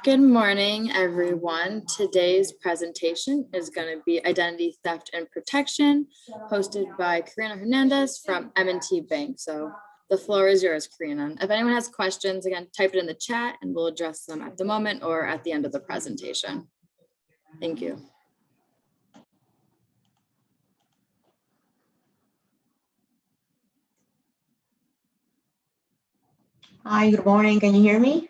Good morning, everyone. Today's presentation is going to be Identity Theft and Protection, hosted by Karina Hernandez from M&T Bank. So the floor is yours, Karina. If anyone has questions, again, type it in the chat and we'll address them at the moment or at the end of the presentation. Thank you. Hi, good morning. Can you hear me?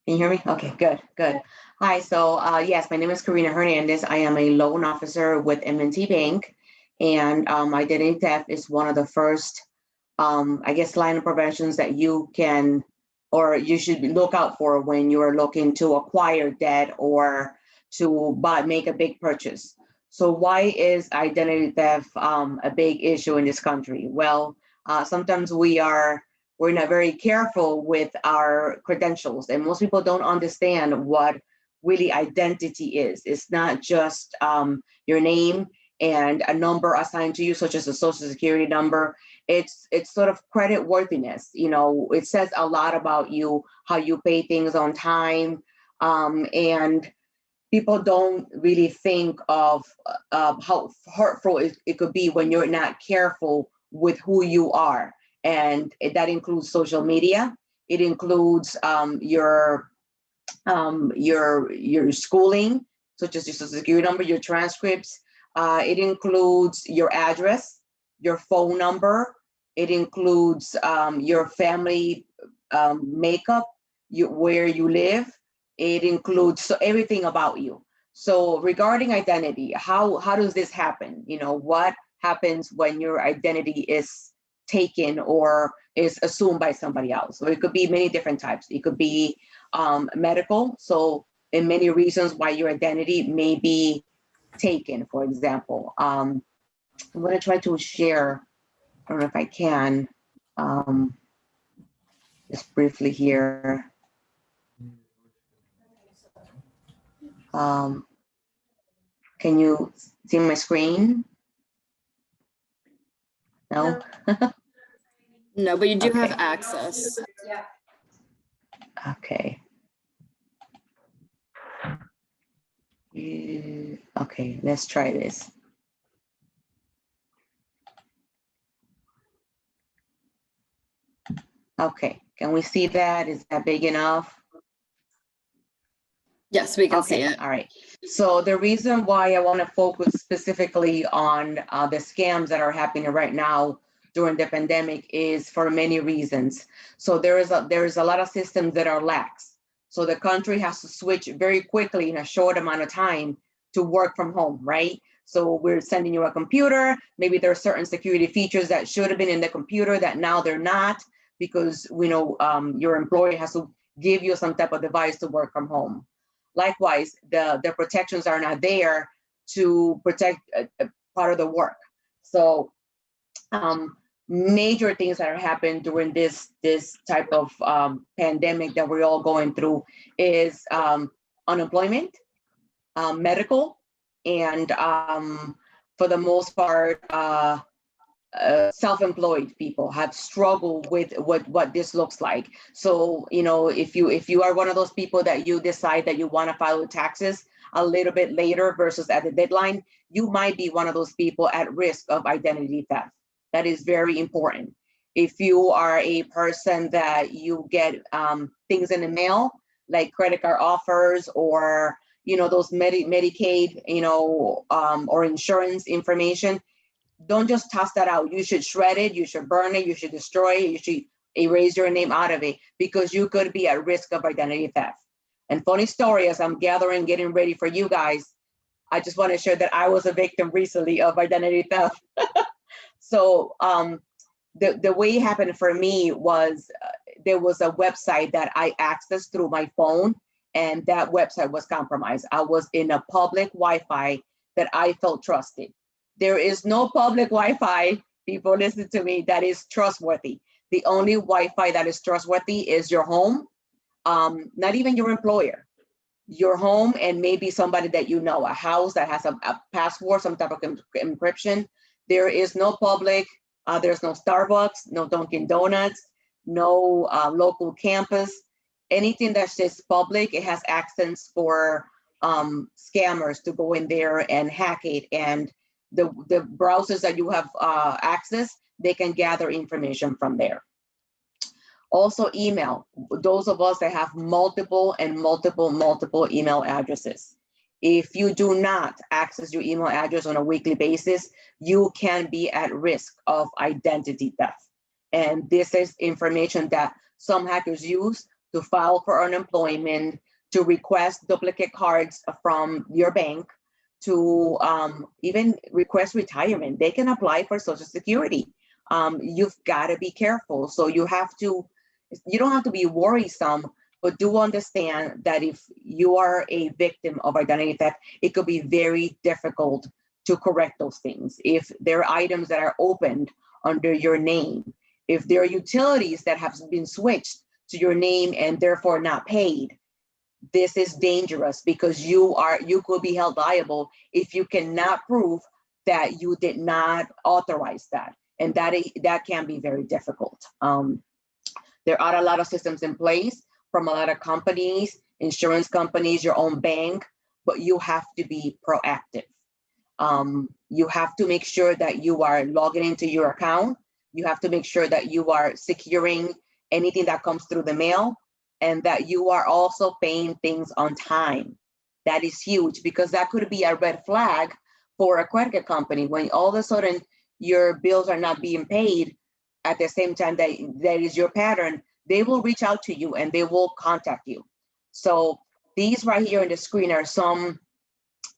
Can you hear me? Okay, good. Hi, so yes, my name is Karina Hernandez. I am a loan officer with M&T Bank, and identity theft is one of the first, I guess, line of preventions that you can or you should look out for when you're looking to acquire debt or to make a big purchase. So why is identity theft a big issue in this country? Well, sometimes we're not very careful with our credentials, and most people don't understand what really identity is. It's not just your name and a number assigned to you, such as a social security number. It's sort of credit worthiness. You know, it says a lot about you, how you pay things on time, and people don't really think of how hurtful it could be when you're not careful with who you are. And that includes social media. It includes your schooling, such as your social security number, your transcripts. It includes your address, your phone number. It includes your family makeup, where you live. It includes everything about you. So regarding identity, how does this happen? You know, what happens when your identity is taken or is assumed by somebody else? So it could be many different types. It could be medical. So in many reasons why your identity may be taken, for example. I'm going to try to share, I don't know if I can, just briefly here. Can you see my screen? No? No, but you do Okay. have access. Okay. Okay, let's try this. Okay, can we see that? Is that big enough? Yes, we can see it. All right. So the reason why I want to focus specifically on the scams that are happening right now during the pandemic is for many reasons. So there is a lot of systems that are lax. So the country has to switch very quickly in a short amount of time to work from home, right? So we're sending you a computer. Maybe there are certain security features that should have been in the computer that now they're not, because we know your employer has to give you some type of device to work from home. Likewise, the protections are not there to protect part of the work. So major things that are happening during this type of pandemic that we're all going through is unemployment, medical, and for the most part, self-employed people have struggled with what this looks like. So, you know, if you are one of those people that you decide that you want to file taxes a little bit later versus at the deadline, you might be one of those people at risk of identity theft. That is very important. If you are a person that you get things in the mail, like credit card offers or, you know, those Medicaid, you know, or insurance information, don't just toss that out. You should shred it, you should burn it, you should destroy it, you should erase your name out of it, because you could be at risk of identity theft. And funny story, as I'm getting ready for you guys, I just want to share that I was a victim recently of identity theft. So the way it happened for me was there was a website that I accessed through my phone, and that website was compromised. I was in a public Wi-Fi that I felt trusted. There is no public Wi-Fi, people listen to me, that is trustworthy. The only Wi-Fi that is trustworthy is your home, not even your employer, your home, and maybe somebody that you know, a house that has a password, some type of encryption. There is no public, there's no Starbucks, no Dunkin' Donuts, no local campus, anything that says public, it has access for scammers to go in there and hack it. And the browsers that you have access, they can gather information from there. Also email, those of us that have multiple email addresses. If you do not access your email address on a weekly basis, you can be at risk of identity theft. And this is information that some hackers use to file for unemployment, to request duplicate cards from your bank, to even request retirement. They can apply for Social Security. You've got to be careful. So you don't have to be worrisome, but do understand that if you are a victim of identity theft, it could be very difficult to correct those things. If there are items that are opened under your name, if there are utilities that have been switched to your name and therefore not paid, this is dangerous because you could be held liable if you cannot prove that you did not authorize that. And that can be very difficult. There are a lot of systems in place from a lot of companies, insurance companies, your own bank, but you have to be proactive. You have to make sure that you are logging into your account. You have to make sure that you are securing anything that comes through the mail, and that you are also paying things on time. That is huge, because that could be a red flag for a credit card company when all of a sudden your bills are not being paid at the same time that is your pattern. They will reach out to you and they will contact you. So these right here on the screen are some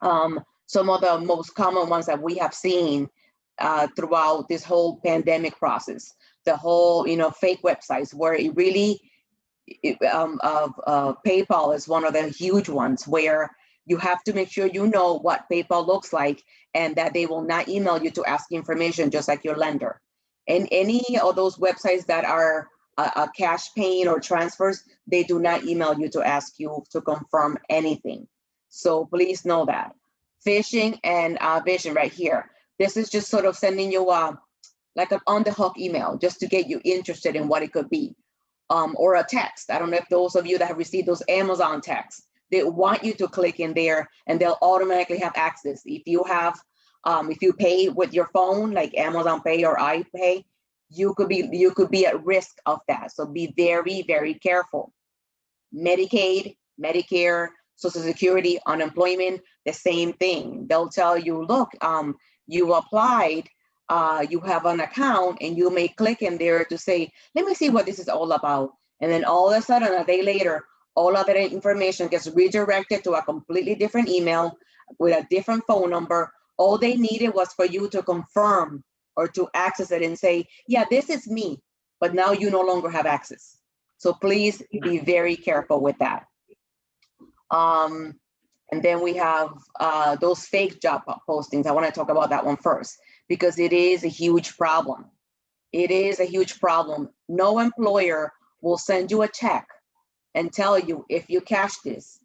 of the most common ones that we have seen throughout this whole pandemic process. The whole, fake websites where it really, PayPal is one of the huge ones where you have to make sure you know what PayPal looks like and that they will not email you to ask information just like your lender. And any of those websites that are cash paying or transfers, they do not email you to ask you to confirm anything. So please know that. Phishing and vision right here. This is just sort of sending you like an on the hook email just to get you interested in what it could be. Or a text. I don't know if those of you that have received those Amazon texts, they want you to click in there and they'll automatically have access. If you have, if you pay with your phone, like Amazon Pay or iPay, you could be at risk of that. So be very, very careful. Medicaid, Medicare, Social Security, unemployment, the same thing. They'll tell you, look, you applied, you have an account, and you may click in there to say, let me see what this is all about. And then all of a sudden, a day later, all of that information gets redirected to a completely different email with a different phone number. All they needed was for you to confirm or to access it and say, yeah, this is me, but now you no longer have access. So please be very careful with that. And then we have those fake job postings. I want to talk about that one first, because it is a huge problem. It is a huge problem. No employer will send you a check and tell you, if you cash this,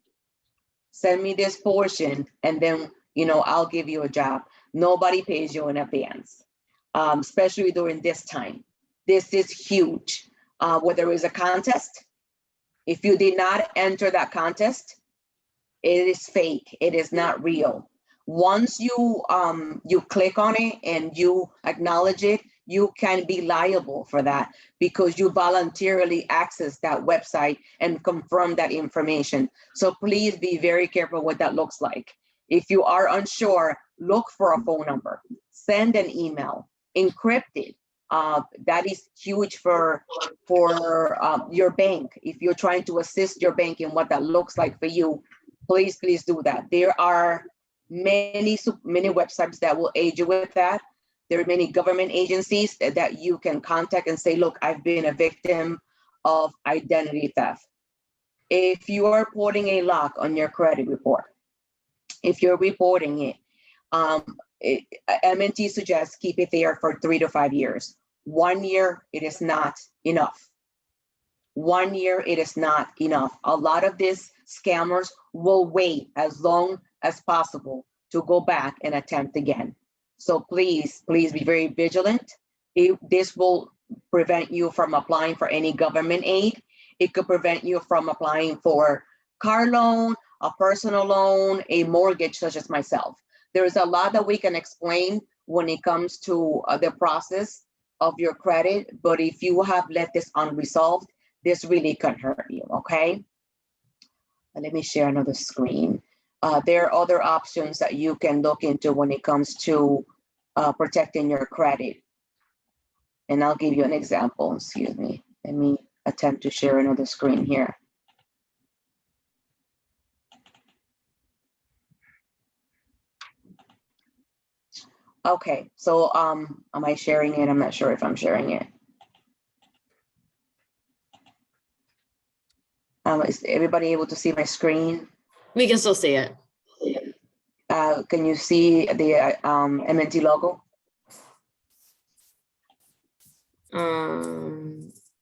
send me this portion, and then, I'll give you a job. Nobody pays you in advance, especially during this time. This is huge. Whether it's a contest, if you did not enter that contest, it is fake. It is not real. Once you click on it and you acknowledge it, you can be liable for that because you voluntarily access that website and confirm that information. So please be very careful what that looks like. If you are unsure, look for a phone number, send an email, encrypt it. That is huge for your bank. If you're trying to assist your bank in what that looks like for you, please do that. There are many websites that will aid you with that. There are many government agencies that you can contact and say, look, I've been a victim of identity theft. If you are reporting a lock on your credit report, if you're reporting it, M&T suggests keep it there for 3 to 5 years. 1 year, it is not enough. 1 year, it is not enough. A lot of these scammers will wait as long as possible to go back and attempt again. So please be very vigilant. This will prevent you from applying for any government aid. It could prevent you from applying for car loan, a personal loan, a mortgage, such as myself. There's a lot that we can explain when it comes to the process of your credit, but if you have left this unresolved, this really can hurt you, okay? Let me share another screen. There are other options that you can look into when it comes to protecting your credit. And I'll give you an example, excuse me. Let me attempt to share another screen here. Okay, so am I sharing it? I'm not sure if I'm sharing it. Is everybody able to see my screen? We can still see it. Can you see the M&T logo?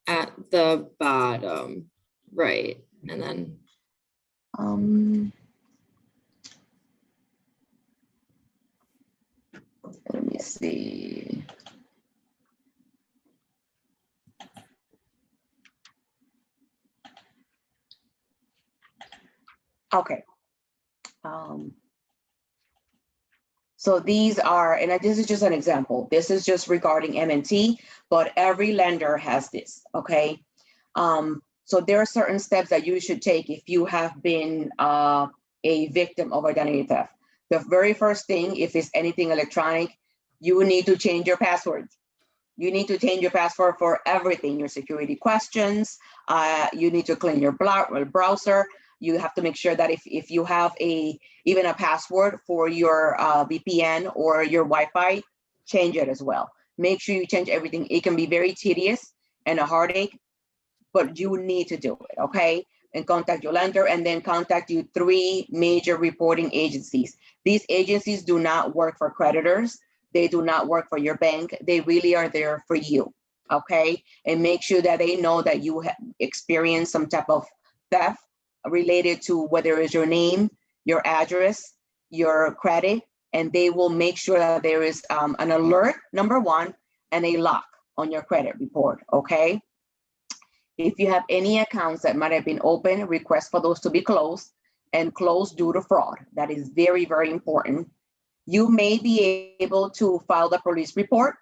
At the bottom, right, and then let me see. Okay. So these are, and this is just an example. This is just regarding M&T, but every lender has this, okay? So there are certain steps that you should take if you have been a victim of identity theft. The very first thing, if it's anything electronic, you need to change your password. You need to change your password for everything, your security questions. You need to clean your browser. You have to make sure that if you have even a password for your VPN or your Wi-Fi, change it as well. Make sure you change everything. It can be very tedious and a heartache, but you need to do it, okay? And contact your lender, and then contact your 3 major reporting agencies. These agencies do not work for creditors. They do not work for your bank. They really are there for you, okay? And make sure that they know that you have experienced some type of theft related to whether it's your name, your address, your credit, and they will make sure that there is an alert, number 1, and a lock on your credit report, okay? If you have any accounts that might have been open, request for those to be closed and closed due to fraud. That is very, very important. You may be able to file the police report,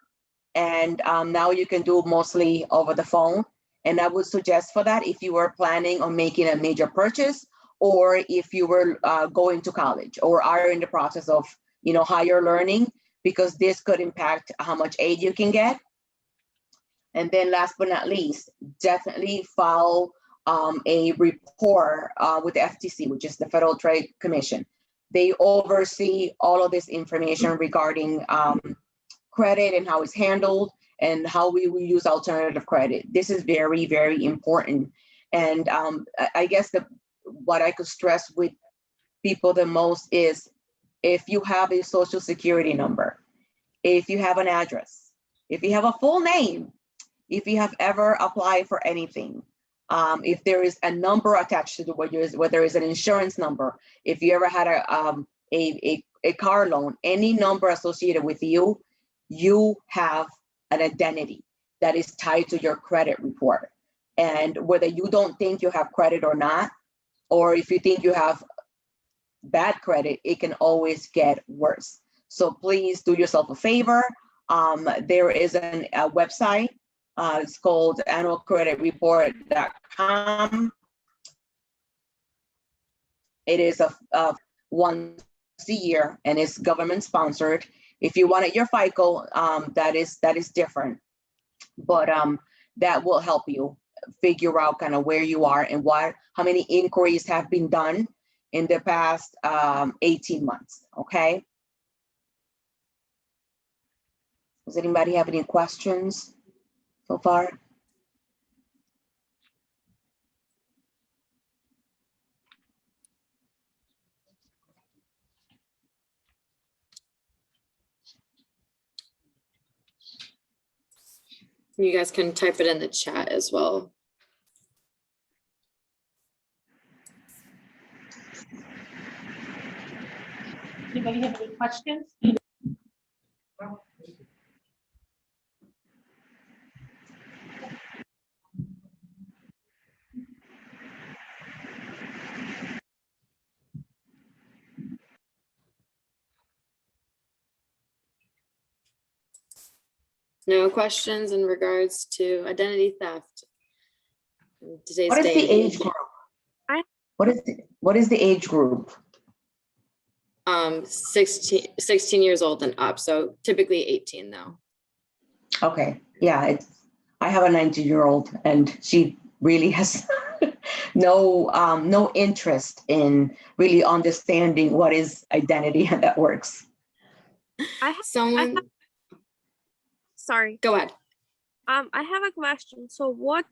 and now you can do mostly over the phone. And I would suggest for that, if you were planning on making a major purchase, or if you were going to college or are in the process of, higher learning, because this could impact how much aid you can get. And then last but not least, definitely file a report with the FTC, which is the Federal Trade Commission. They oversee all of this information regarding credit and how it's handled and how we will use alternative credit. This is very, very important. And I guess what I could stress with people the most is, if you have a social security number, if you have an address, if you have a full name, if you have ever applied for anything, if there is a number attached to whether it's an insurance number, if you ever had a car loan, any number associated with you, you have an identity that is tied to your credit report. And whether you don't think you have credit or not, or if you think you have bad credit, it can always get worse. So please do yourself a favor. There is a website. It's called annualcreditreport.com. It is a once a year, and it's government sponsored. If you wanted your FICO, that is different, but that will help you figure out kind of where you are and how many inquiries have been done in the past 18 months. Okay. Does anybody have any questions so far? you guys can type it in the chat as well. Anybody have any questions? No questions in regards to identity theft? in Today's What is day the and age age. group? I- What is the age group? 16 years old and up, so typically 18 though. Okay, yeah, I have a 19-year-old and she really has no interest in really understanding what is identity and that works. Someone, Sorry. go ahead. I have a question. So what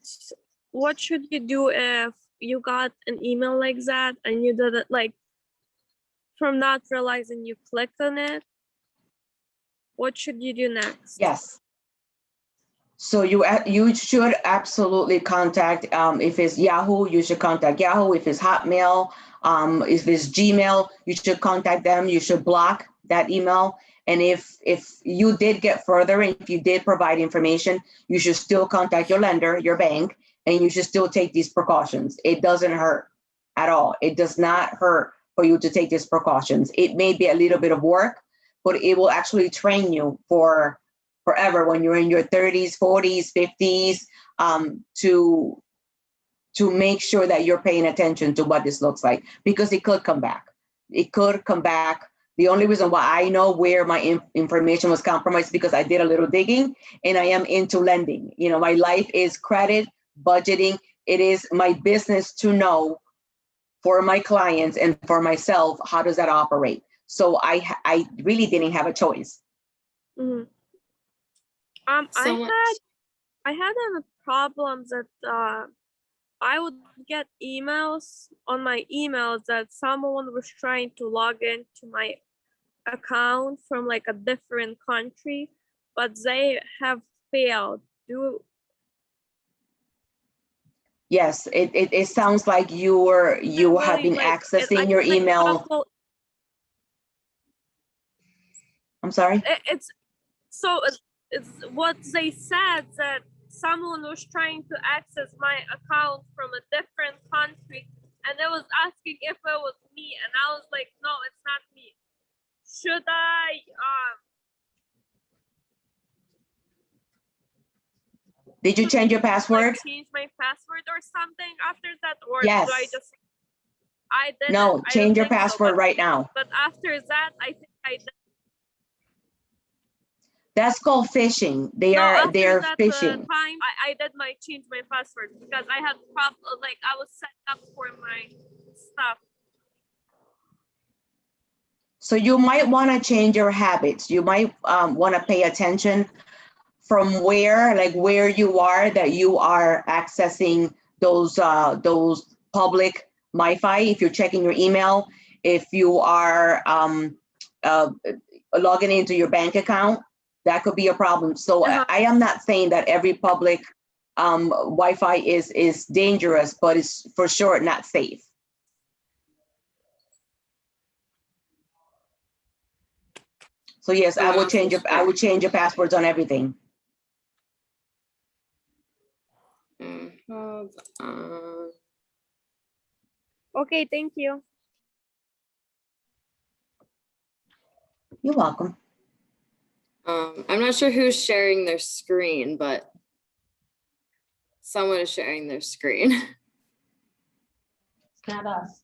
should you do if you got an email like that and you did it like from not realizing you clicked on it? What should you do next? Yes. So you should absolutely contact, if it's Yahoo, you should contact Yahoo. If it's Hotmail, if it's Gmail, you should contact them. You should block that email. And if you did get further, and if you did provide information, you should still contact your lender, your bank, and you should still take these precautions. It doesn't hurt at all. It does not hurt for you to take these precautions. It may be a little bit of work, but it will actually train you for forever when you're in your 30s, 40s, 50s, to make sure that you're paying attention to what this looks like, because it could come back. It could come back. The only reason why I know where my information was compromised because I did a little digging and I am into lending. You know, my life is credit, budgeting. It is my business to know for my clients and for myself, how does that operate? So I really didn't have a choice. Mhm. Someone- I had a problem that I would get emails on my emails that someone was trying to log into my account from like a different country, but they have failed. Yes, it sounds like you have been accessing your email. I'm sorry. It's what they said, that someone was trying to access my account from a different country, and they was asking if it was me, and I was like, no, it's not me. Should I Did you change your like, password? change my password or something after that, or Yes. do I just? I did. No, change your password right now. But after that, I think I did. That's called phishing. They No, are after that, phishing. time, I did change my password because I had problem, like I was set up for my stuff. So you might want to change your habits. You might want to pay attention from where you are, that you are accessing those public MiFi. If you're checking your email, if you are logging into your bank account, that could be a problem. So I am not saying that every public Wi-Fi is dangerous, but it's for sure not safe. So yes, I would change your passwords on everything. Hold on. Okay, thank you. You're welcome. I'm not sure who's sharing their screen, but someone is sharing their screen. It's not us.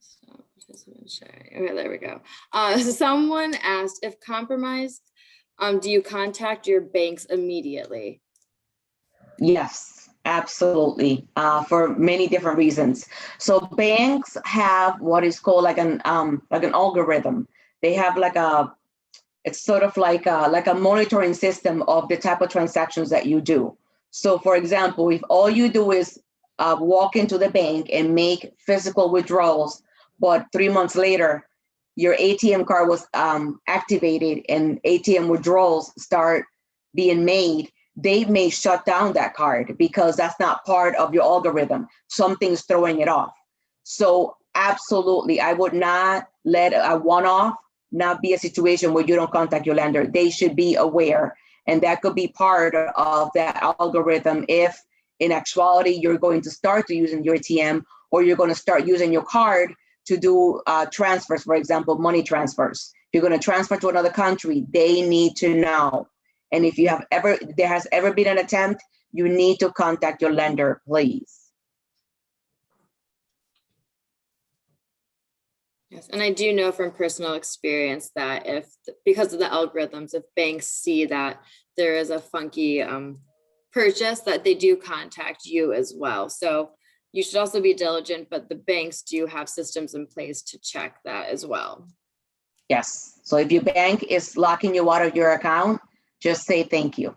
So, participant sharing. Okay, there we go. Someone asked, if compromised, do you contact your banks immediately? Yes, absolutely. For many different reasons. So banks have what is called like an algorithm. They have it's sort of like a monitoring system of the type of transactions that you do. So for example, if all you do is walk into the bank and make physical withdrawals, but 3 months later, your ATM card was activated and ATM withdrawals start being made, they may shut down that card because that's not part of your algorithm. Something's throwing it off. So absolutely, I would not let a one-off not be a situation where you don't contact your lender. They should be aware, and that could be part of that algorithm if in actuality you're going to start using your ATM or you're going to start using your card to do transfers, for example, money transfers. If you're going to transfer to another country, they need to know. And if there has ever been an attempt, you need to contact your lender, please. Yes, and I do know from personal experience that because of the algorithms, if banks see that there is a funky purchase, that they do contact you as well. So you should also be diligent, but the banks do have systems in place to check that as well. Yes. So if your bank is locking you out of your account, just say thank you.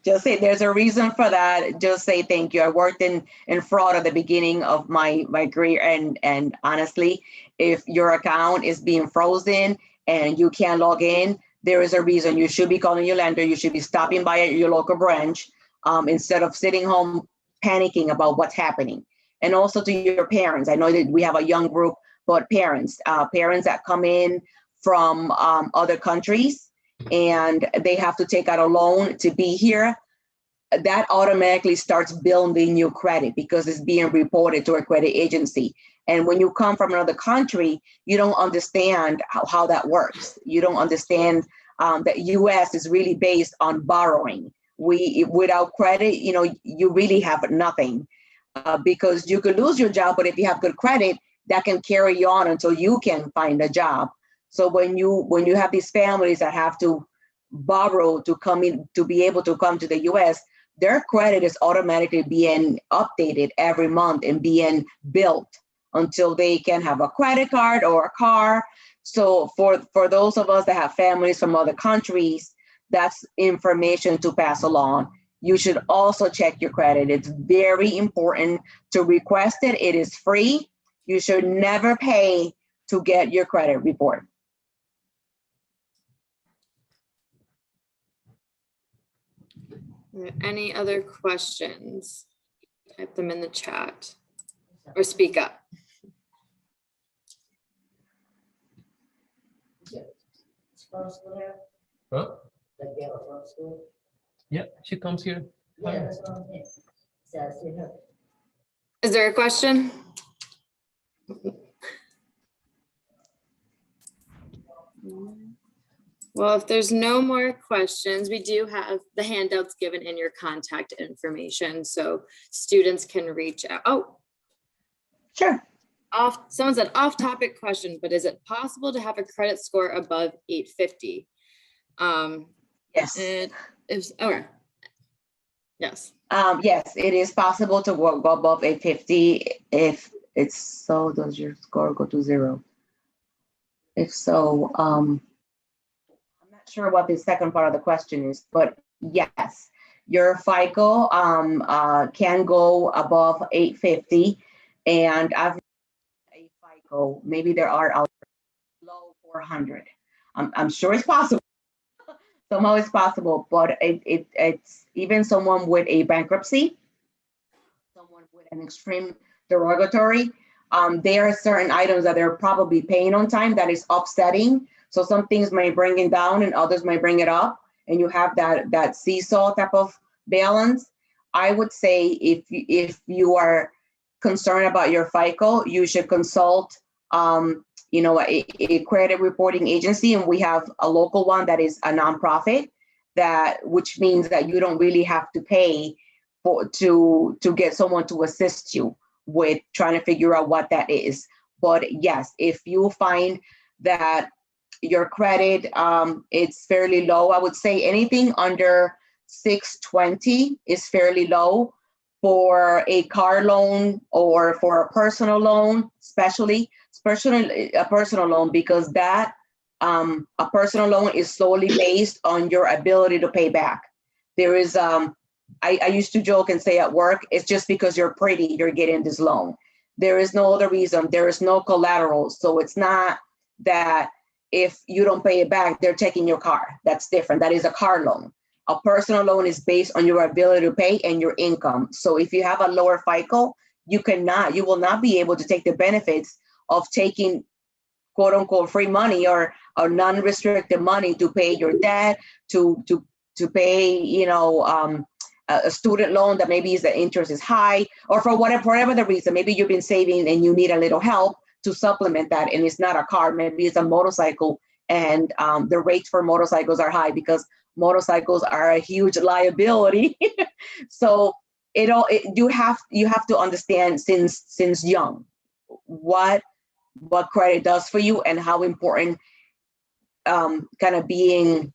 Just say there's a reason for that. Just say thank you. I worked in fraud at the beginning of my career, and honestly, if your account is being frozen and you can't log in, there is a reason. You should be calling your lender. You should be stopping by at your local branch instead of sitting home panicking about what's happening. And also to your parents. I know that we have a young group, but parents that come in from other countries and they have to take out a loan to be here, that automatically starts building your credit because it's being reported to a credit agency. And when you come from another country, you don't understand how that works. You don't understand that US is really based on borrowing. Without credit, you really have nothing because you could lose your job, but if you have good credit, that can carry you on until you can find a job. So when you have these families that have to borrow to come in, to be able to come to the US, their credit is automatically being updated every month and being built until they can have a credit card or a car. So for those of us that have families from other countries, that's information to pass along. You should also check your credit. It's very important to request it. It is free. You should never pay to get your credit report. Any other questions? Type them in the chat or speak up. Huh? Yeah, she comes here. Is there a question? Well, if there's no more questions, we do have the handouts given in your contact information, so students can reach out. Oh, Sure. someone said off-topic question, but is it possible to have a credit score above 850? Yes. It is, okay. Yes. Yes, it is possible to go above 850 if it's so. Does your score go to 0? If so, I'm not sure what the second part of the question is, but yes, your FICO can go above 850, and I've a FICO. Maybe there are out low 400. I'm sure it's possible. Somehow it's possible, but it's even someone with a bankruptcy, someone with an extreme derogatory. There are certain items that they're probably paying on time that is upsetting. So some things may bring it down and others may bring it up, and you have that seesaw type of balance. I would say if you are concerned about your FICO, you should consult a credit reporting agency, and we have a local one that is a nonprofit, which means that you don't really have to pay to get someone to assist you with trying to figure out what that is. But yes, if you find that your credit it's fairly low, I would say anything under 620 is fairly low for a car loan or for a personal loan, especially a personal loan, because that a personal loan is solely based on your ability to pay back. There is I used to joke and say at work, it's just because you're pretty, you're getting this loan. There is no other reason. There is no collateral. So it's not that if you don't pay it back, they're taking your car. That's different. That is a car loan. A personal loan is based on your ability to pay and your income. So if you have a lower FICO, you will not be able to take the benefits of taking quote unquote free money or non-restricted money to pay your debt, to pay, a student loan that maybe is the interest is high, or for whatever the reason, maybe you've been saving and you need a little help to supplement that, and it's not a car, maybe it's a motorcycle, and the rates for motorcycles are high because motorcycles are a huge liability. So you have to understand since young what credit does for you and how important kind of being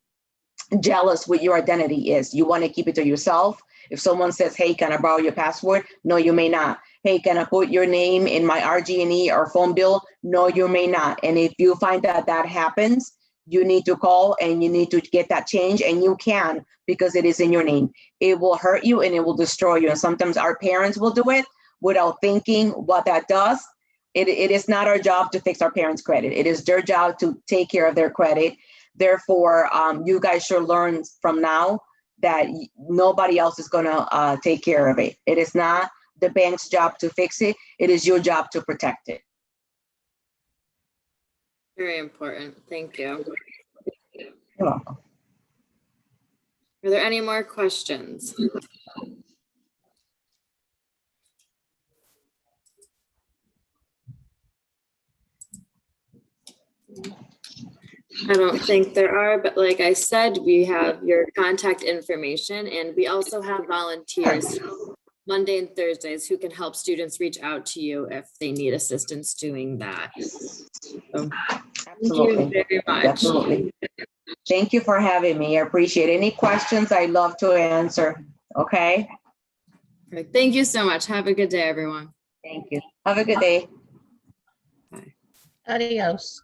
jealous with your identity is. You want to keep it to yourself. If someone says, hey, can I borrow your password? No, you may not. Hey, can I put your name in my RG&E or phone bill? No, you may not. And if you find that happens, you need to call and you need to get that change, and you can, because it is in your name. It will hurt you and it will destroy you. And sometimes our parents will do it without thinking what that does. It is not our job to fix our parents' credit. It is their job to take care of their credit. Therefore, you guys should learn from now that nobody else is going to take care of it. It is not the bank's job to fix it. It is your job to protect it. Very important. Thank you. You're welcome. Are there any more questions? I don't think there are, but like I said, we have your contact information, and we also have volunteers Monday and Thursdays who can help students reach out to you if they need assistance doing that. So, thank you very much. Absolutely. Thank you for having me. I appreciate it. Any questions, I'd love to answer. Okay. Perfect. Thank you so much. Have a good day, everyone. Thank you. Have a good day. Adios.